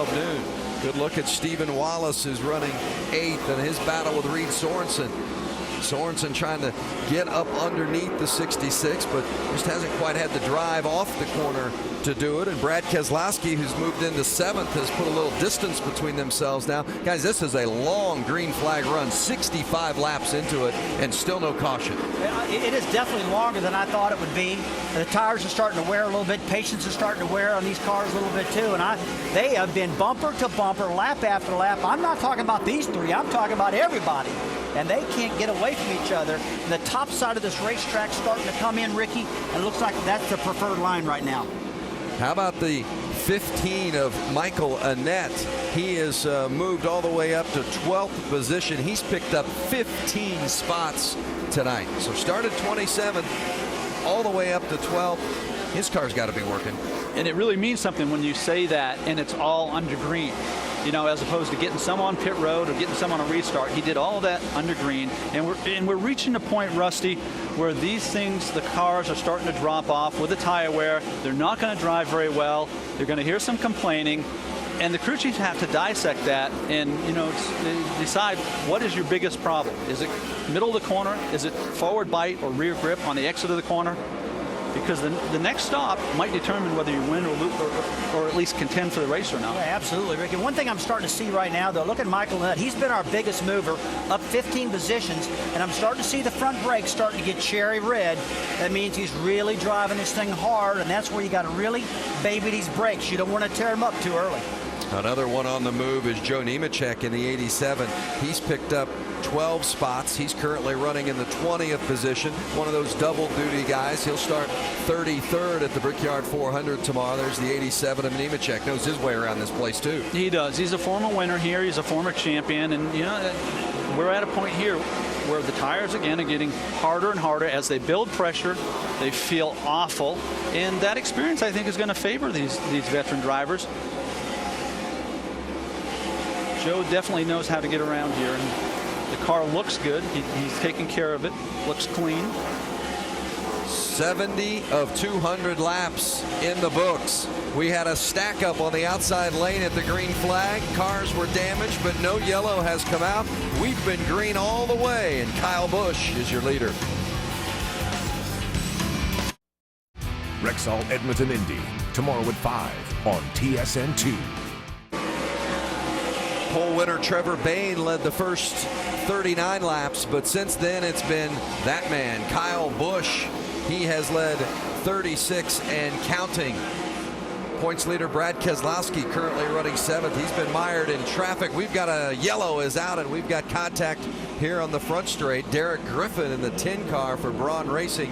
12 noon. Good look at Stephen Wallace, who's running 8th, and his battle with Reed Sorensen. Sorensen trying to get up underneath the 66, but just hasn't quite had the drive off the corner to do it. And Brad Keselowski, who's moved into 7th, has put a little distance between themselves now. Guys, this is a long green flag run, 65 laps into it, and still no caution. It is definitely longer than I thought it would be. The tires are starting to wear a little bit. Patience is starting to wear on these cars a little bit too. And they have been bumper to bumper, lap after lap. I'm not talking about these three. I'm talking about everybody. And they can't get away from each other. And the top side of this racetrack starting to come in, Ricky, and it looks like that's the preferred line right now. How about the 15 of Michael Annett? He has moved all the way up to 12th position. He's picked up 15 spots tonight. So started 27th all the way up to 12th. His car's got to be working. And it really means something when you say that, and it's all under green. You know, as opposed to getting some on pit road or getting some on a restart. He did all of that under green, and we're reaching a point, Rusty, where these things, the cars are starting to drop off with the tire wear. They're not going to drive very well. They're going to hear some complaining, and the crew chiefs have to dissect that and, you know, decide what is your biggest problem. Is it middle of the corner? Is it forward bite or rear grip on the exit of the corner? Because the next stop might determine whether you win or lose, or at least contend for the race or not. Yeah, absolutely, Ricky. One thing I'm starting to see right now, though, look at Michael Nutt. He's been our biggest mover, up 15 positions, and I'm starting to see the front brakes starting to get cherry red. That means he's really driving this thing hard, and that's where you got to really baby these brakes. You don't want to tear them up too early. Another one on the move is Joe Nemechek in the 87. He's picked up 12 spots. He's currently running in the 20th position. One of those double duty guys. He'll start 33rd at the Brickyard 400 tomorrow. There's the 87 of Nemechek. Knows his way around this place too. He does. He's a former winner here. He's a former champion, and you know, we're at a point here where the tires again are getting harder and harder as they build pressure. They feel awful, and that experience I think is going to favor these veteran drivers. Joe definitely knows how to get around here, and the car looks good. He's taking care of it. Looks clean. 70 of 200 laps in the books. We had a stack up on the outside lane at the green flag. Cars were damaged, but no yellow has come out. We've been green all the way, and Kyle Busch is your leader. Rexall Edmonton Indy, tomorrow at 5 on TSN2. Pole winner Trevor Bayne led the first 39 laps, but since then it's been that man, Kyle Busch. He has led 36 and counting. Points leader Brad Keselowski currently running 7th. He's been mired in traffic. We've got a yellow is out, and we've got contact here on the front straight. Derek Griffin in the 10 car for Braun Racing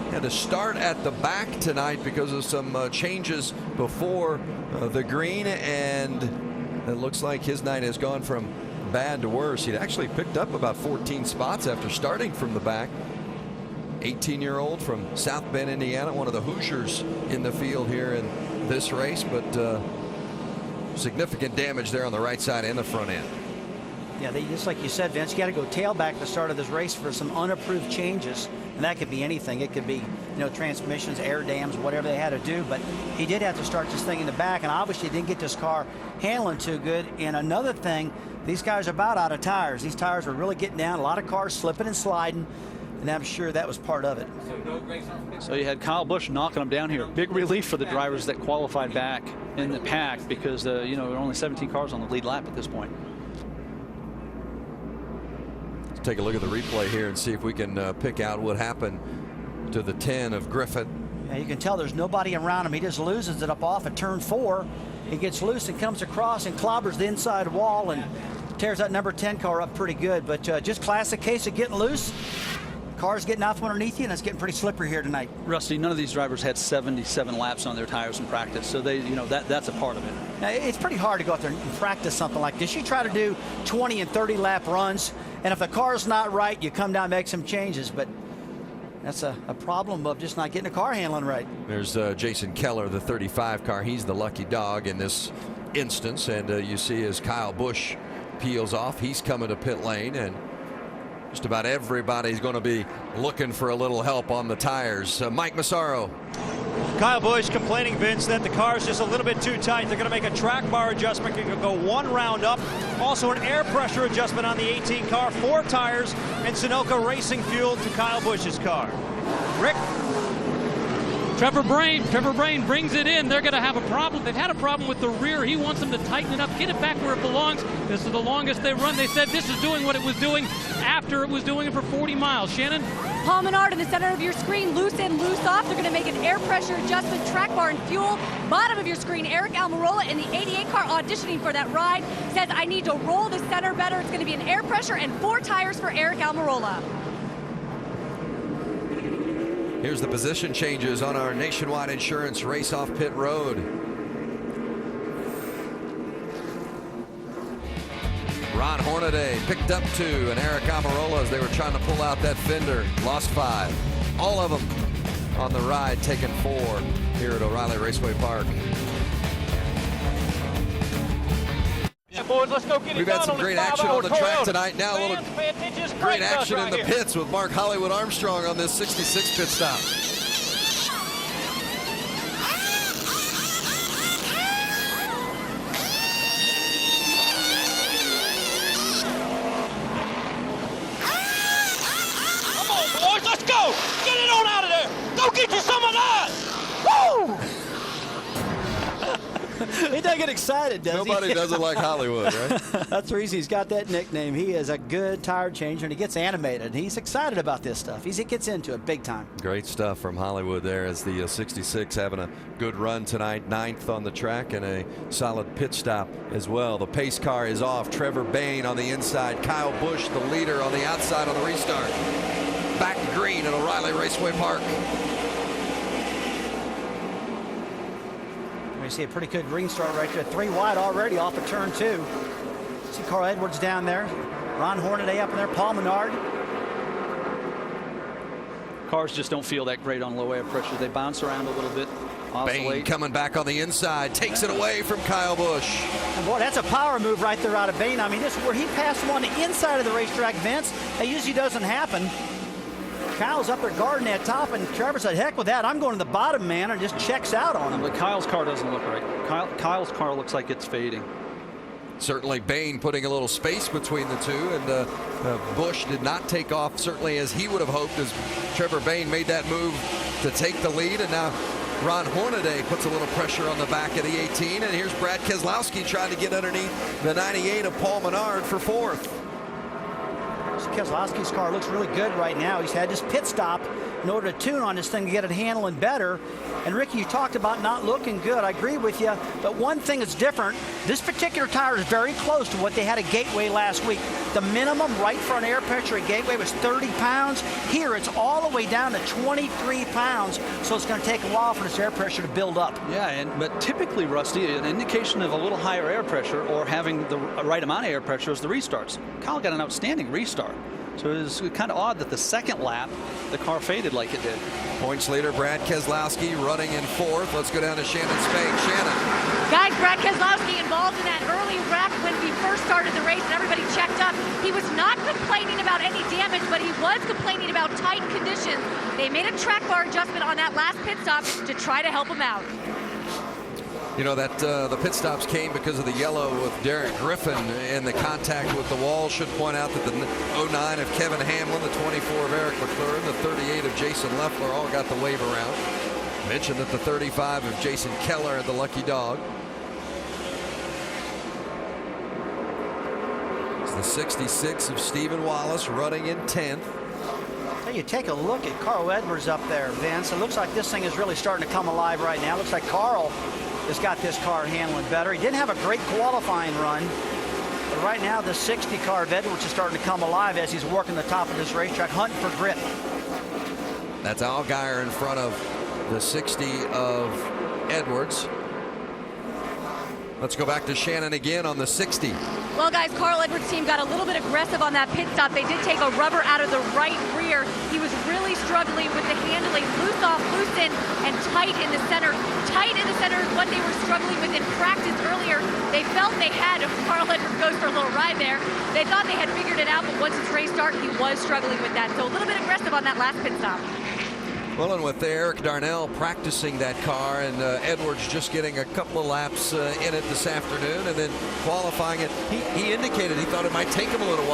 had to start at the back tonight because of some changes before the green, and it looks like his night has gone from bad to worse. He'd actually picked up about 14 spots after starting from the back. 18-year-old from South Bend, Indiana, one of the Hoosiers in the field here in this race, but significant damage there on the right side and the front end. Yeah, just like you said, Vince, you got to go tailback at the start of this race for some unapproved changes, and that could be anything. It could be, you know, transmissions, air dams, whatever they had to do, but he did have to start this thing in the back, and obviously didn't get this car handling too good. And another thing, these guys are about out of tires. These tires are really getting down. A lot of cars slipping and sliding, and I'm sure that was part of it. So you had Kyle Busch knocking them down here. Big relief for the drivers that qualified back in the pack, because you know, there are only 17 cars on the lead lap at this point. Let's take a look at the replay here and see if we can pick out what happened to the 10 of Griffin. Yeah, you can tell there's nobody around him. He just loses it up off at turn 4. He gets loose and comes across and clobbers the inside wall and tears that number 10 car up pretty good. But just classic case of getting loose. Car's getting out from underneath you, and it's getting pretty slippery here tonight. Rusty, none of these drivers had 77 laps on their tires in practice, so they, you know, that's a part of it. Now, it's pretty hard to go out there and practice something like this. You try to do 20 and 30 lap runs, and if the car's not right, you come down and make some changes. But that's a problem of just not getting the car handling right. There's Jason Keller, the 35 car. He's the lucky dog in this instance, and you see as Kyle Busch peels off, he's coming to pit lane, and just about everybody's going to be looking for a little help on the tires. Mike Massaro. Kyle Busch complaining, Vince, that the car is just a little bit too tight. They're going to make a track bar adjustment. Going to go one round up. Also an air pressure adjustment on the 18 car. 4 tires and Sunoco racing fuel to Kyle Busch's car. Rick? Trevor Brain brings it in. They're going to have a problem. They've had a problem with the rear. He wants them to tighten it up, get it back where it belongs. This is the longest they run. They said this is doing what it was doing after it was doing it for 40 miles. Shannon? Paul Menard in the center of your screen, loose in, loose off. They're going to make an air pressure adjustment, track bar and fuel. Bottom of your screen, Eric Almirola in the 88 car auditioning for that ride says, I need to roll the center better. It's going to be an air pressure and 4 tires for Eric Almirola. Here's the position changes on our Nationwide Insurance race off pit road. Ron Hornaday picked up 2, and Eric Almirola, as they were trying to pull out that fender, lost 5. All of them on the ride, taking 4 here at O'Reilly Raceway Park. Yeah, boys, let's go get it. We've had some great action on the track tonight. Now a little great action in the pits with Mark Hollywood Armstrong on this 66 pit stop. Come on, boys, let's go. Get it on out of there. Go get you some of that. Woo! He doesn't get excited, does Nobody he? does it like Hollywood, right? That's the reason he's got that nickname. He is a good tire changer, and he gets animated. He's excited about this stuff. He gets into it big time. Great stuff from Hollywood there as the 66 having a good run tonight. 9th on the track and a solid pit stop as well. The pace car is off. Trevor Bayne on the inside. Kyle Busch, the leader, on the outside on the restart. Back green at O'Reilly Raceway Park. We see a pretty good green start right there. 3 wide already off of turn 2. See Carl Edwards down there. Ron Hornaday up in there. Paul Menard. Cars just don't feel that great on low air pressure. They bounce around a little bit. Bayne coming back on the inside. Takes it away from Kyle Busch. And boy, that's a power move right there out of Bayne. I mean, this is where he passed him on the inside of the racetrack, Vince. That usually doesn't happen. Kyle's up there guarding that top, and Trevor said, heck with that. I'm going to the bottom, man, and just checks out on him. But Kyle's car doesn't look right. Kyle's car looks like it's fading. Certainly Bayne putting a little space between the two, and Busch did not take off certainly as he would have hoped, as Trevor Bayne made that move to take the lead. And now Ron Hornaday puts a little pressure on the back of the 18, and here's Brad Keselowski trying to get underneath the 98 of Paul Menard for 4th. Keselowski's car looks really good right now. He's had this pit stop in order to tune on this thing to get it handling better. And Ricky, you talked about not looking good. I agree with you. But one thing that's different, this particular tire is very close to what they had at Gateway last week. The minimum right front air pressure at Gateway was 30 pounds. Here it's all the way down to 23 pounds. So it's going to take a while for this air pressure to build up. Yeah, but typically, Rusty, an indication of a little higher air pressure or having the right amount of air pressure is the restarts. Kyle got an outstanding restart. So it was kind of odd that the second lap, the car faded like it did. Points leader Brad Keselowski running in 4th. Let's go down to Shannon Spade. Shannon. Guys, Brad Keselowski involved in that early wreck when we first started the race and everybody checked up. He was not complaining about any damage, but he was complaining about tight conditions. They made a track bar adjustment on that last pit stop to try to help him out. You know that the pit stops came because of the yellow with Derek Griffin and the contact with the wall. Should point out that the 09 of Kevin Hamlin, the 24 of Eric McLaren, the 38 of Jason Leffler all got the wave around. Mentioned that the 35 of Jason Keller had the lucky dog. It's the 66 of Stephen Wallace running in 10th. You take a look at Carl Edwards up there, Vince. It looks like this thing is really starting to come alive right now. Looks like Carl has got this car handling better. He didn't have a great qualifying run, but right now the 60 car of Edwards is starting to come alive as he's working the top of this racetrack, hunting for grip. That's Allgaier in front of the 60 of Edwards. Let's go back to Shannon again on the 60. Well, guys, Carl Edwards' team got a little bit aggressive on that pit stop. They did take a rubber out of the right rear. He was really struggling with the handling. Loose off, loose in, and tight in the center. Tight in the center is what they were struggling with in practice earlier. They felt they had, if Carl Edwards goes for a little ride there, they thought they had figured it out, but once it's race start, he was struggling with that. So a little bit aggressive on that last pit stop. Well, and with Eric Darnell practicing that car, and Edwards just getting a couple of laps in it this afternoon, and then qualifying it, he indicated he thought it might take him a little while